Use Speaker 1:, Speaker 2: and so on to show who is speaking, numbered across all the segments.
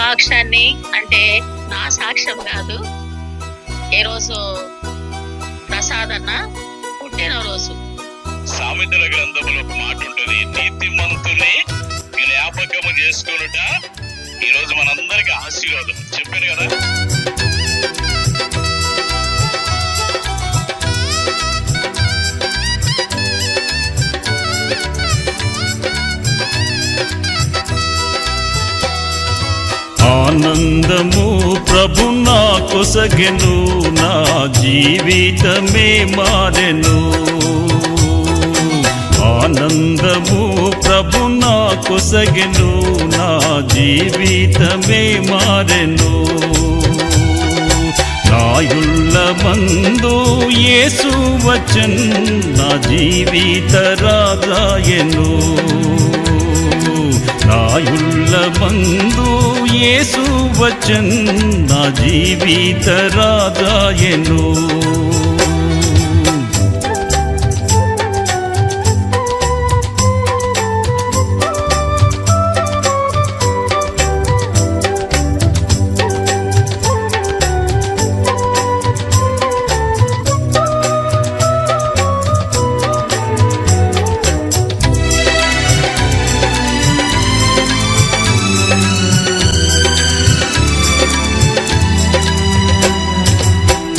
Speaker 1: సాక్ష్యాన్ని, అంటే నా సాక్ష్యం కాదు, ఈరోజు ప్రసాద్ అన్న పుట్టినరోజు.
Speaker 2: సామెతల గ్రంథంలో ఒక మాట ఉంటుంది, నీతిమంతుని జ్ఞాపకము చేసుకొనుట ఈ రోజు మనందరికి ఆశీర్వాదం. చెప్పాను కదా.
Speaker 3: ఆనందము ప్రభు నా కొసగెను, నా జీవితమే మారెను. ఆనందము ప్రభు నా కొసగెను, నా జీవితమే మారెను. నాయుళ్ళ మందు యేసు వచ్చన్, నా జీవిత రాజాయను. నాయుళ్ళ మందు యేసు వచ్చన్, నా జీవిత రాజాయను.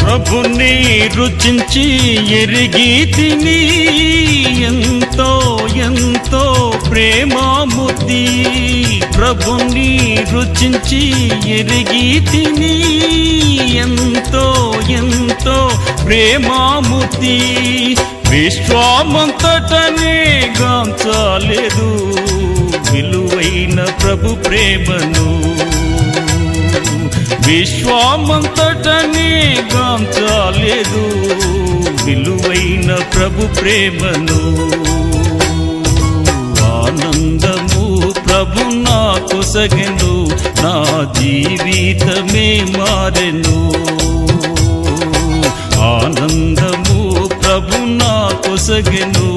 Speaker 3: ప్రభుని రుచించి ఎరిగి తిని, ఎంతో ఎంతో ప్రేమాముద్ది. ప్రభుని రుచించి ఎరిగి తిని, ఎంతో ఎంతో ప్రేమాముద్ది. విశ్వామంతటనే గాంచలేదు విలువైన ప్రభు ప్రేమను. విశ్వామంతటనే గాంచలేదు విలువైన ప్రభు ప్రేమను. ఆనందము ప్రభు నా కొసగెను, నా జీవితమే మారెను. ఆనందము ప్రభు నా కొసగెను,